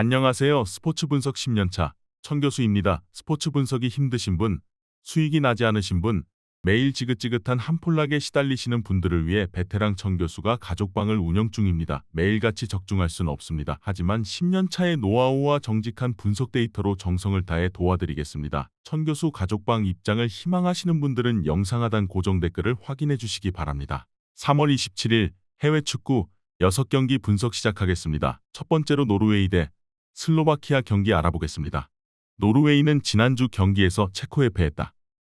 안녕하세요. 스포츠 분석 10년차 천교수입니다. 스포츠 분석이 힘드신 분, 수익이 나지 않으신 분, 매일 지긋지긋한 한폴락에 시달리시는 분들을 위해 베테랑 천교수가 가족방을 운영 중입니다. 매일같이 적중할 수는 없습니다. 하지만 10년차의 노하우와 정직한 분석 데이터로 정성을 다해 도와드리겠습니다. 천교수 가족방 입장을 희망하시는 분들은 영상 하단 고정 댓글을 확인해 주시기 바랍니다. 3월 27일 해외 축구 6경기 분석 시작하겠습니다. 첫 번째로 노르웨이 대 슬로바키아 경기 알아보겠습니다. 노르웨이는 지난주 경기에서 체코에 패했다.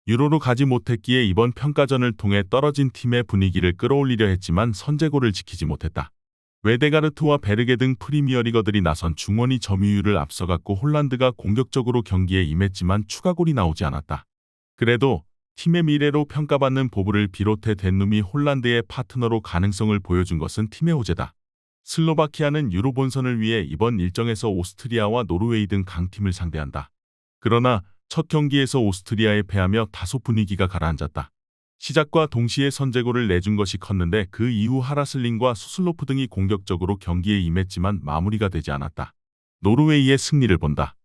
유로로 가지 못했기에 이번 평가전을 통해 떨어진 팀의 분위기를 끌어올리려 했지만 선제골을 지키지 못했다. 웨데가르트와 베르게 등 프리미어리거들이 나선 중원이 점유율을 앞서갔고 홀란드가 공격적으로 경기에 임했지만 추가골이 나오지 않았다. 그래도 팀의 미래로 평가받는 보브를 비롯해 덴룸이 홀란드의 파트너로 가능성을 보여준 것은 팀의 호재다. 슬로바키아는 유로 본선을 위해 이번 일정에서 오스트리아와 노르웨이 등 강팀을 상대한다. 그러나 첫 경기에서 오스트리아에 패하며 다소 분위기가 가라앉았다. 시작과 동시에 선제골을 내준 것이 컸는데 그 이후 하라슬링과 수슬로프 등이 공격적으로 경기에 임했지만 마무리가 되지 않았다. 노르웨이의 승리를 본다.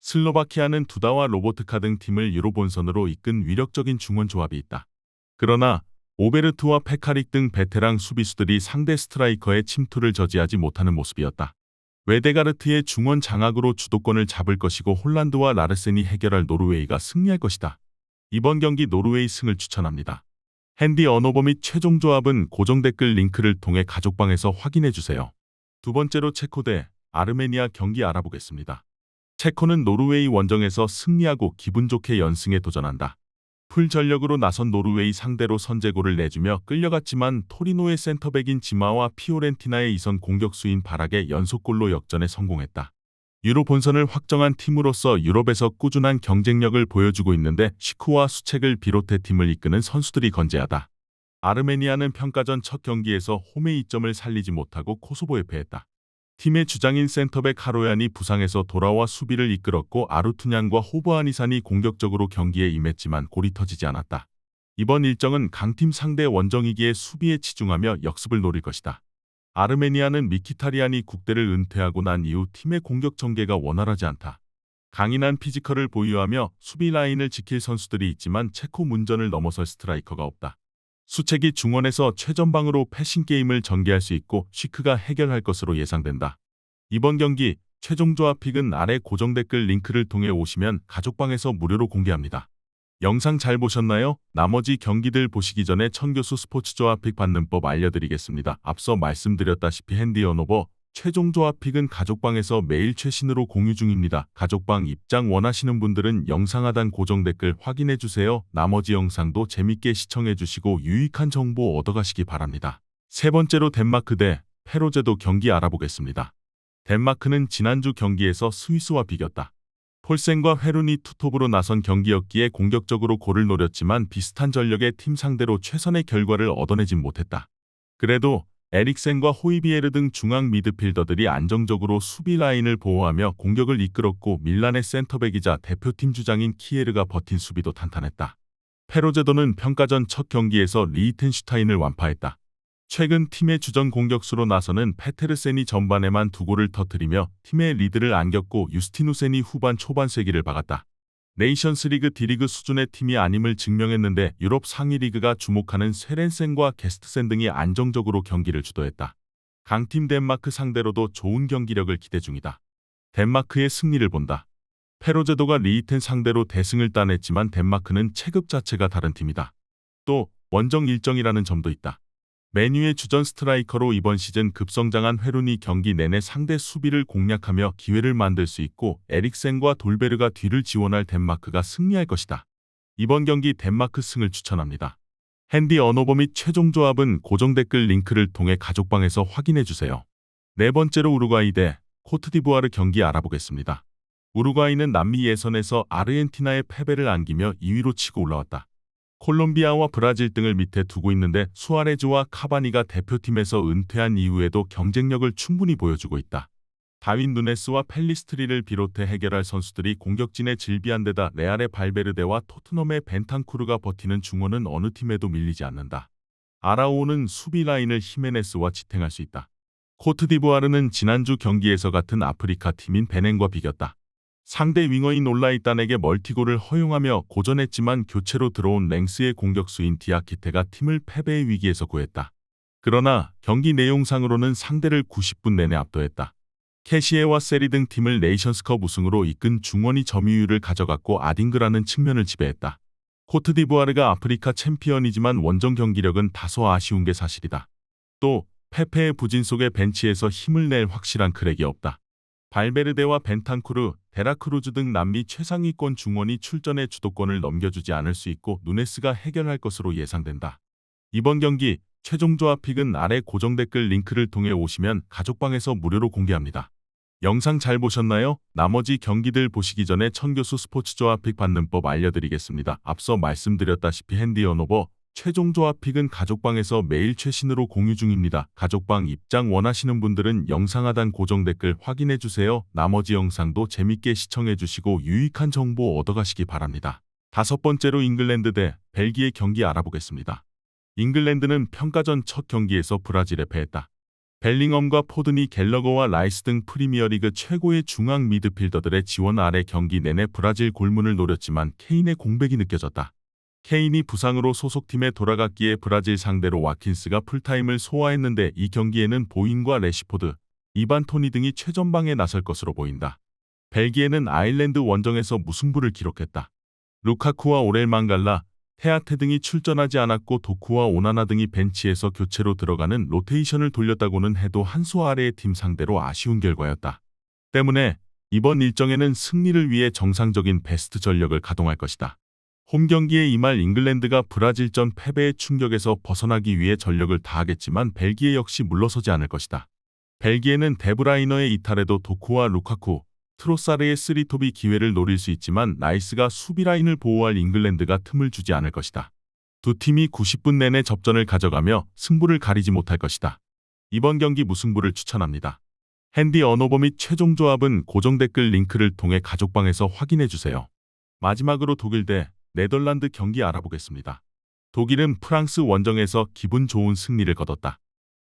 슬로바키아는 두다와 로보트카 등 팀을 유로 본선으로 이끈 위력적인 중원 조합이 있다. 그러나 오베르트와 페카릭 등 베테랑 수비수들이 상대 스트라이커의 침투를 저지하지 못하는 모습이었다. 웨데가르트의 중원 장악으로 주도권을 잡을 것이고 홀란드와 라르센이 해결할 노르웨이가 승리할 것이다. 이번 경기 노르웨이 승을 추천합니다. 핸디 언어버 및 최종 조합은 고정 댓글 링크를 통해 가족방에서 확인해주세요. 두 번째로 체코 대 아르메니아 경기 알아보겠습니다. 체코는 노르웨이 원정에서 승리하고 기분 좋게 연승에 도전한다. 풀 전력으로 나선 노르웨이 상대로 선제골을 내주며 끌려갔지만 토리노의 센터백인 지마와 피오렌티나의 이선 공격수인 바락의 연속골로 역전에 성공했다. 유로 본선을 확정한 팀으로서 유럽에서 꾸준한 경쟁력을 보여주고 있는데 시쿠와 수책을 비롯해 팀을 이끄는 선수들이 건재하다. 아르메니아는 평가전 첫 경기에서 홈의 이점을 살리지 못하고 코소보에 패했다. 팀의 주장인 센터백 하로얀이 부상에서 돌아와 수비를 이끌었고 아루투냔과 호브아니산이 공격적으로 경기에 임했지만 골이 터지지 않았다. 이번 일정은 강팀 상대 원정이기에 수비에 치중하며 역습을 노릴 것이다. 아르메니아는 미키타리안이 국대를 은퇴하고 난 이후 팀의 공격 전개가 원활하지 않다. 강인한 피지컬을 보유하며 수비 라인을 지킬 선수들이 있지만 체코 문전을 넘어설 스트라이커가 없다. 수책이 중원에서 최전방으로 패싱 게임을 전개할 수 있고 시크가 해결할 것으로 예상된다. 이번 경기 최종 조합 픽은 아래 고정 댓글 링크를 통해 오시면 가족방에서 무료로 공개합니다. 영상 잘 보셨나요? 나머지 경기들 보시기 전에 천교수 스포츠 조합 픽 받는 법 알려드리겠습니다. 앞서 말씀드렸다시피 핸디 언어버 최종 조합 픽은 가족방에서 매일 최신으로 공유 중입니다. 가족방 입장 원하시는 분들은 영상 하단 고정 댓글 확인해주세요. 나머지 영상도 재밌게 시청해주시고 유익한 정보 얻어가시기 바랍니다. 세 번째로 덴마크 대 페로제도 경기 알아보겠습니다. 덴마크는 지난주 경기에서 스위스와 비겼다. 폴센과 헤룬이 투톱으로 나선 경기였기에 공격적으로 골을 노렸지만 비슷한 전력의 팀 상대로 최선의 결과를 얻어내진 못했다. 그래도 에릭센과 호이비에르 등 중앙 미드필더들이 안정적으로 수비 라인을 보호하며 공격을 이끌었고 밀란의 센터백이자 대표팀 주장인 키에르가 버틴 수비도 탄탄했다. 페로제도는 평가전 첫 경기에서 리히텐슈타인을 완파했다. 최근 팀의 주전 공격수로 나서는 페테르센이 전반에만 2골을 터뜨리며 팀의 리드를 안겼고 유스티누센이 후반 초반 쐐기를 박았다. 네이션스리그 D리그 수준의 팀이 아님을 증명했는데 유럽 상위 리그가 주목하는 쇠렌센과 게스트센 등이 안정적으로 경기를 주도했다. 강팀 덴마크 상대로도 좋은 경기력을 기대 중이다. 덴마크의 승리를 본다. 페로제도가 리히텐 상대로 대승을 따냈지만 덴마크는 체급 자체가 다른 팀이다. 또 원정 일정이라는 점도 있다. 메뉴의 주전 스트라이커로 이번 시즌 급성장한 헤룬이 경기 내내 상대 수비를 공략하며 기회를 만들 수 있고 에릭센과 돌베르가 뒤를 지원할 덴마크가 승리할 것이다. 이번 경기 덴마크 승을 추천합니다. 핸디 언어버 및 최종 조합은 고정 댓글 링크를 통해 가족방에서 확인해주세요. 네 번째로 우루과이 대 코트디부아르 경기 알아보겠습니다. 우루과이는 남미 예선에서 아르헨티나의 패배를 안기며 2위로 치고 올라왔다. 콜롬비아와 브라질 등을 밑에 두고 있는데 수아레즈와 카바니가 대표팀에서 은퇴한 이후에도 경쟁력을 충분히 보여주고 있다. 다윈 누네스와 펠리스트리를 비롯해 해결할 선수들이 공격진에 질비한 데다 레알의 발베르데와 토트넘의 벤탄쿠르가 버티는 중원은 어느 팀에도 밀리지 않는다. 아라오는 수비 라인을 히메네스와 지탱할 수 있다. 코트디부아르는 지난주 경기에서 같은 아프리카 팀인 베넨과 비겼다. 상대 윙어인 올라이단에게 멀티골을 허용하며 고전했지만 교체로 들어온 랭스의 공격수인 디아키테가 팀을 패배의 위기에서 구했다. 그러나 경기 내용상으로는 상대를 90분 내내 압도했다. 캐시에와 세리 등 팀을 네이션스컵 우승으로 이끈 중원이 점유율을 가져갔고 아딩그라는 측면을 지배했다. 코트디부아르가 아프리카 챔피언이지만 원정 경기력은 다소 아쉬운 게 사실이다. 또 페페의 부진 속에 벤치에서 힘을 낼 확실한 크랙이 없다. 발베르데와 벤탄쿠르, 데라크루즈 등 남미 최상위권 중원이 출전해 주도권을 넘겨주지 않을 수 있고 누네스가 해결할 것으로 예상된다. 이번 경기 최종 조합 픽은 아래 고정 댓글 링크를 통해 오시면 가족방에서 무료로 공개합니다. 영상 잘 보셨나요? 나머지 경기들 보시기 전에 천교수 스포츠 조합 픽 받는 법 알려드리겠습니다. 앞서 말씀드렸다시피 핸디 언오버 최종 조합 픽은 가족방에서 매일 최신으로 공유 중입니다. 가족방 입장 원하시는 분들은 영상 하단 고정 댓글 확인해주세요. 나머지 영상도 재밌게 시청해주시고 유익한 정보 얻어가시기 바랍니다. 다섯 번째로 잉글랜드 대 벨기에 경기 알아보겠습니다. 잉글랜드는 평가전 첫 경기에서 브라질에 패했다. 벨링엄과 포드니, 갤러거와 라이스 등 프리미어리그 최고의 중앙 미드필더들의 지원 아래 경기 내내 브라질 골문을 노렸지만 케인의 공백이 느껴졌다. 케인이 부상으로 소속팀에 돌아갔기에 브라질 상대로 와킨스가 풀타임을 소화했는데 이 경기에는 보인과 레시포드, 이반 토니 등이 최전방에 나설 것으로 보인다. 벨기에는 아일랜드 원정에서 무승부를 기록했다. 루카쿠와 오렐 망갈라, 테아테 등이 출전하지 않았고 도쿠와 오나나 등이 벤치에서 교체로 들어가는 로테이션을 돌렸다고는 해도 한 수 아래의 팀 상대로 아쉬운 결과였다. 때문에 이번 일정에는 승리를 위해 정상적인 베스트 전력을 가동할 것이다. 홈 경기에 임할 잉글랜드가 브라질전 패배의 충격에서 벗어나기 위해 전력을 다하겠지만 벨기에 역시 물러서지 않을 것이다. 벨기에는 데브라이너의 이탈에도 도쿠와 루카쿠, 트로사르의 쓰리톱이 기회를 노릴 수 있지만 라이스가 수비 라인을 보호할 잉글랜드가 틈을 주지 않을 것이다. 두 팀이 90분 내내 접전을 가져가며 승부를 가리지 못할 것이다. 이번 경기 무승부를 추천합니다. 핸디 언오버 및 최종 조합은 고정 댓글 링크를 통해 가족방에서 확인해주세요. 마지막으로 독일 대 네덜란드 경기 알아보겠습니다. 독일은 프랑스 원정에서 기분 좋은 승리를 거뒀다.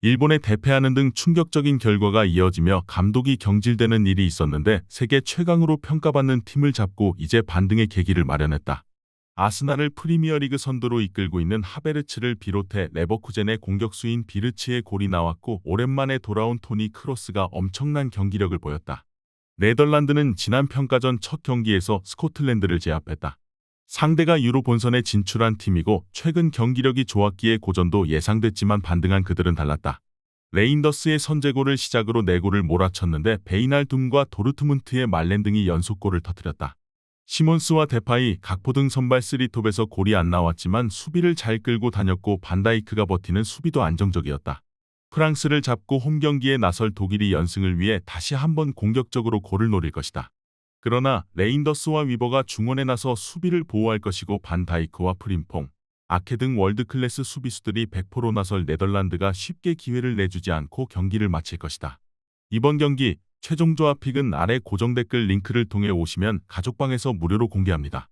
일본에 대패하는 등 충격적인 결과가 이어지며 감독이 경질되는 일이 있었는데 세계 최강으로 평가받는 팀을 잡고 이제 반등의 계기를 마련했다. 아스날을 프리미어리그 선두로 이끌고 있는 하베르츠를 비롯해 레버쿠젠의 공격수인 비르츠의 골이 나왔고 오랜만에 돌아온 토니 크로스가 엄청난 경기력을 보였다. 네덜란드는 지난 평가전 첫 경기에서 스코틀랜드를 제압했다. 상대가 유로 본선에 진출한 팀이고 최근 경기력이 좋았기에 고전도 예상됐지만 반등한 그들은 달랐다. 레인더스의 선제골을 시작으로 4골을 몰아쳤는데 베이날둠과 도르트문트의 말렌 등이 연속골을 터뜨렸다. 시몬스와 데파이, 각포 등 선발 3톱에서 골이 안 나왔지만 수비를 잘 끌고 다녔고 반다이크가 버티는 수비도 안정적이었다. 프랑스를 잡고 홈 경기에 나설 독일이 연승을 위해 다시 한번 공격적으로 골을 노릴 것이다. 그러나 레인더스와 위버가 중원에 나서 수비를 보호할 것이고 반다이크와 프림퐁, 아케 등 월드클래스 수비수들이 100%로 나설 네덜란드가 쉽게 기회를 내주지 않고 경기를 마칠 것이다. 이번 경기 최종 조합 픽은 아래 고정 댓글 링크를 통해 오시면 가족방에서 무료로 공개합니다.